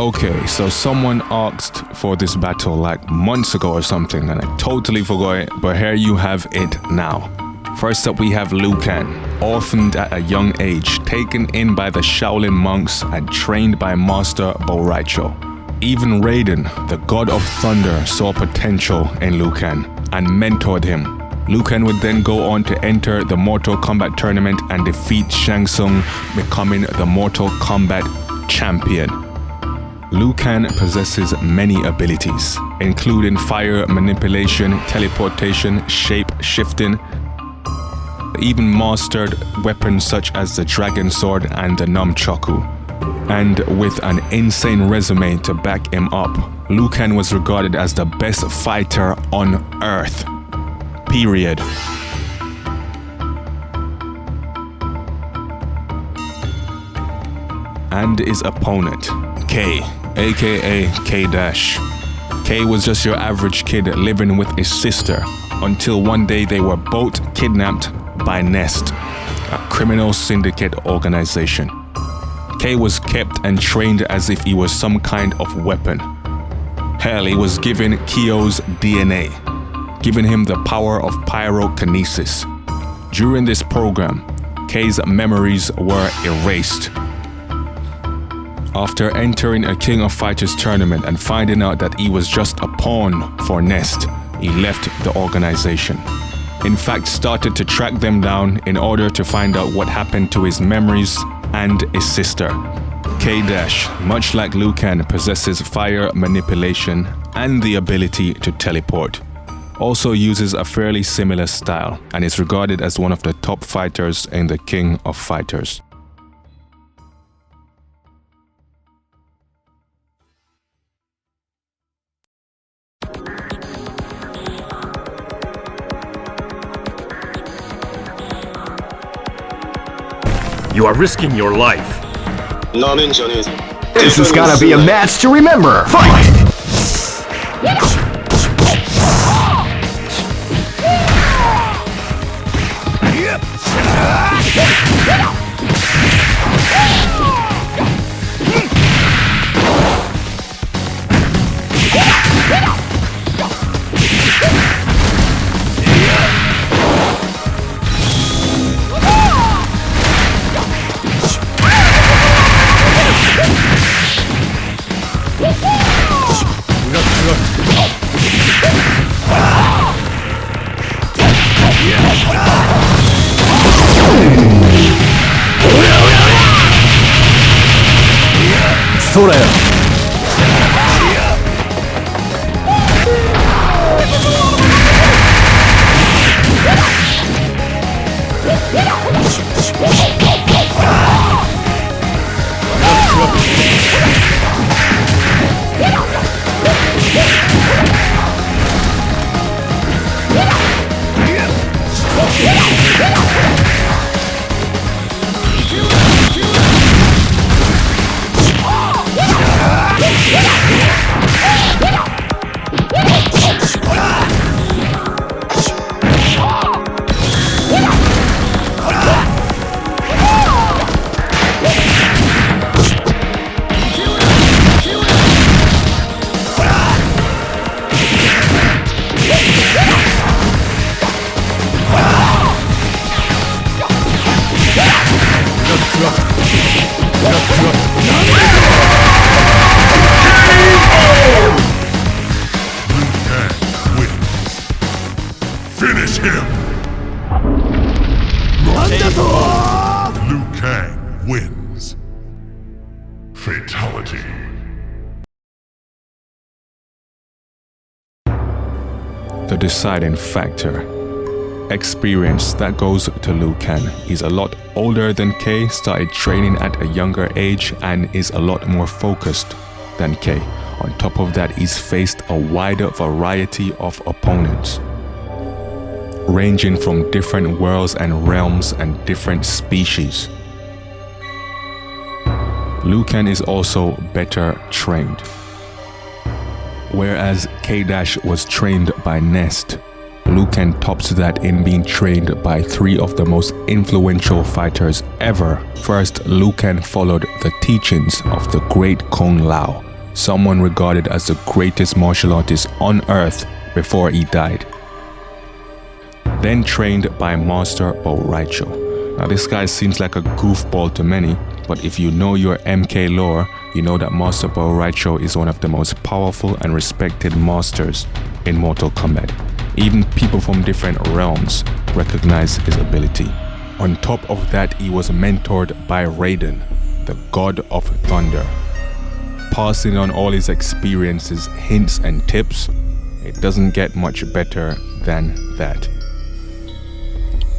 Okay, so someone asked for this battle like months ago or something, and I totally forgot it, but here you have it now. First up, we have Liu Kang, orphaned at a young age, taken in by the Shaolin monks and trained by Master Bo Raicho. Even Raiden, the god of thunder, saw potential in Liu Kang and mentored him. Liu Kang would then go on to enter the Mortal Kombat tournament and defeat Shang Tsung, becoming the Mortal Kombat Champion. Liu Kang possesses many abilities, including fire manipulation, teleportation, shape-shifting, even mastered weapons such as the Dragon Sword and the Nunchaku. And with an insane resume to back him up, Liu Kang was regarded as the best fighter on Earth. Period. And his opponent, K, aka K'Dash. K was just your average kid living with his sister until one day they were both kidnapped by Nest, a criminal syndicate organization. K was kept and trained as if he was some kind of weapon. Hell, he was given Kyo's DNA, giving him the power of pyrokinesis. During this program, K's memories were erased. After entering a King of Fighters tournament and finding out that he was just a pawn for Nest, he left the organization. In fact, started to track them down in order to find out what happened to his memories and his sister. K'Dash, much like Liu Kang, possesses fire manipulation and the ability to teleport. Also uses a fairly similar style and is regarded as one of the top fighters in the King of Fighters. You are risking your life. This is gonna be a match to remember. Fight! Finish him! Liu Kang wins. Fatality. The deciding factor. Experience that goes to Liu Kang. He's a lot older than K, started training at a younger age, and is a lot more focused than K. On top of that, he's faced a wider variety of opponents, ranging from different worlds and realms and different species. Liu Kang is also better trained. Whereas K'Dash was trained by Nest, Liu Kang tops that in being trained by three of the most influential fighters ever. First, Liu Kang followed the teachings of the great Kung Lao, someone regarded as the greatest martial artist on earth before he died. Then trained by Master Boraicho. Now this guy seems like a goofball to many, but if you know your MK lore, you know that Master Boraicho is one of the most powerful and respected masters in Mortal Kombat. Even people from different realms recognize his ability. On top of that, he was mentored by Raiden, the god of thunder. Passing on all his experiences, hints and tips, it doesn't get much better than that.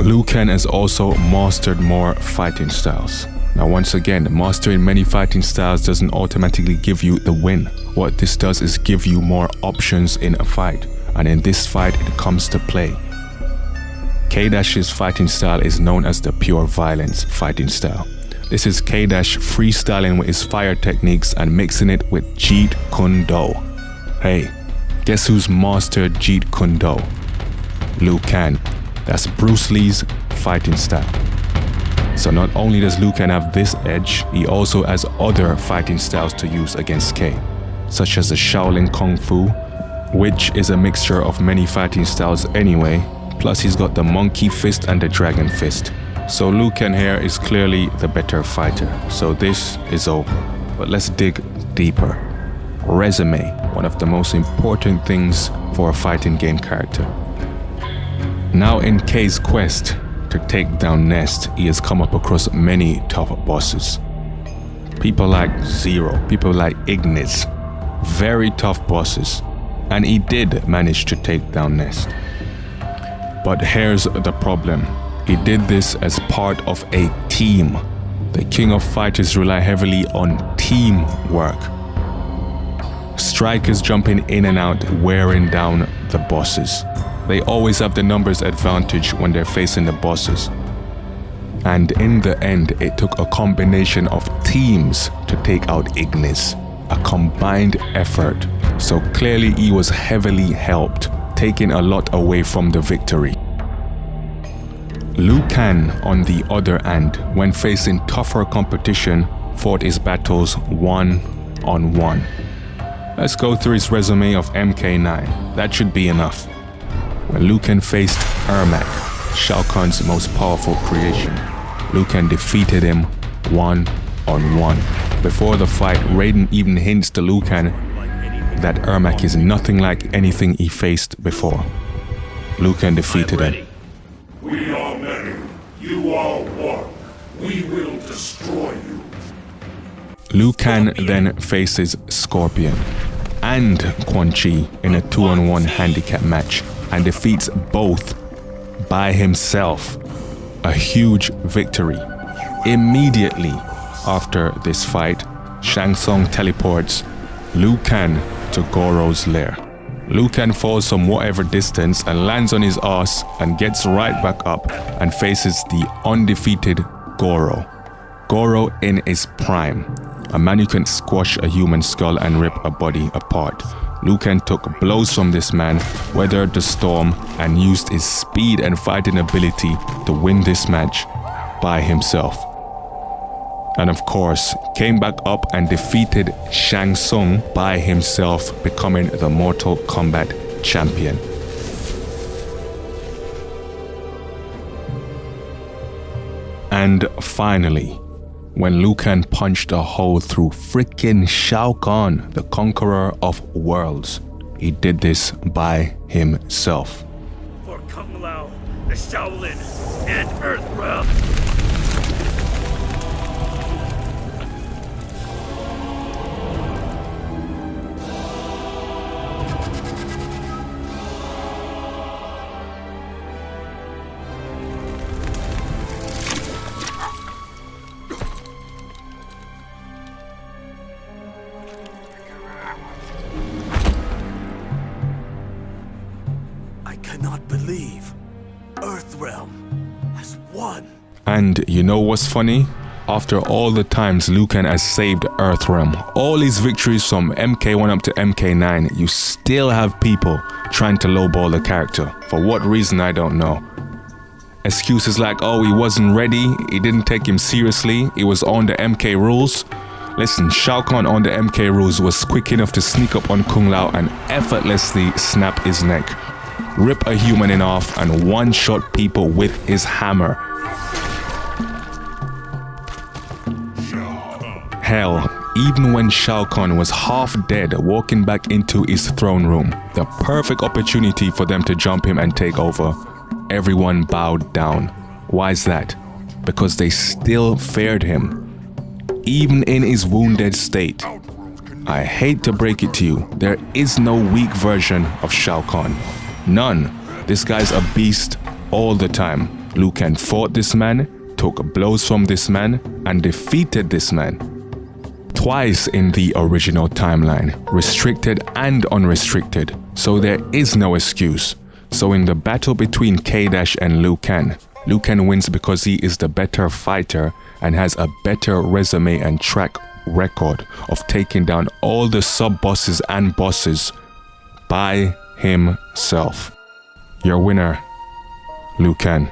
Liu Kang has also mastered more fighting styles. Now once again, mastering many fighting styles doesn't automatically give you the win. What this does is give you more options in a fight, and in this fight it comes to play. K'Dash's fighting style is known as the pure violence fighting style. This is K'Dash freestyling with his fire techniques and mixing it with Jeet Kune Do. Hey, guess who's mastered Jeet Kune Do? Liu Kang. That's Bruce Lee's fighting style. So not only does Liu Kang have this edge, he also has other fighting styles to use against K, such as the Shaolin Kung Fu, which is a mixture of many fighting styles anyway, plus he's got the Monkey Fist and the Dragon Fist. So Liu Kang here is clearly the better fighter, so this is over. But let's dig deeper. Resume, one of the most important things for a fighting game character. Now in K's quest to take down Nest, he has come up across many tough bosses. People like Zero, people like Ignis, very tough bosses. And he did manage to take down Nest. But here's the problem. He did this as part of a team. The King of Fighters rely heavily on teamwork. Strikers jumping in and out, wearing down the bosses. They always have the numbers advantage when they're facing the bosses. And in the end, it took a combination of teams to take out Ignis. A combined effort. So clearly he was heavily helped, taking a lot away from the victory. Liu Kang, on the other hand, when facing tougher competition, fought his battles one-on-one. Let's go through his resume of MK9. That should be enough. When Liu Kang faced Ermac, Shao Kahn's most powerful creation, Liu Kang defeated him one-on-one. Before the fight, Raiden even hints to Liu Kang that Ermac is nothing like anything he faced before. Liu Kang defeated him. We are many. You are one. We will destroy you. Liu Kang then faces Scorpion and Quan Chi in a 2-on-1 handicap match and defeats both by himself. A huge victory. Immediately after this fight, Shang Tsung teleports Liu Kang to Goro's lair. Liu Kang falls from whatever distance and lands on his ass and gets right back up and faces the undefeated Goro. Goro in his prime, a man who can squash a human skull and rip a body apart. Liu Kang took blows from this man, weathered the storm, and used his speed and fighting ability to win this match by himself. And of course, came back up and defeated Shang Tsung by himself, becoming the Mortal Kombat champion. And finally, when Liu Kang punched a hole through freaking Shao Kahn, the conqueror of worlds, he did this by himself. For Kung Lao, the Shaolin, and Earth Realm. Cannot believe Earthrealm has won. And you know what's funny? After all the times Liu Kang has saved Earthrealm, all his victories from MK1 up to MK9, you still have people trying to lowball the character. For what reason, I don't know. Excuses like, oh, he wasn't ready, he didn't take him seriously, he was on the MK rules. Listen, Shao Kahn on the MK rules was quick enough to sneak up on Kung Lao and effortlessly snap his neck, rip a human in half, and one-shot people with his hammer. Hell, even when Shao Kahn was half dead walking back into his throne room, the perfect opportunity for them to jump him and take over, everyone bowed down. Why is that? Because they still feared him, even in his wounded state. I hate to break it to you, there is no weak version of Shao Kahn. None. This guy's a beast all the time. Liu Kang fought this man, took blows from this man, and defeated this man. Twice in the original timeline, restricted and unrestricted, so there is no excuse. So in the battle between K'Dash and Liu Kang wins because he is the better fighter and has a better resume and track record of taking down all the sub-bosses and bosses by himself. Your winner, Liu Kang.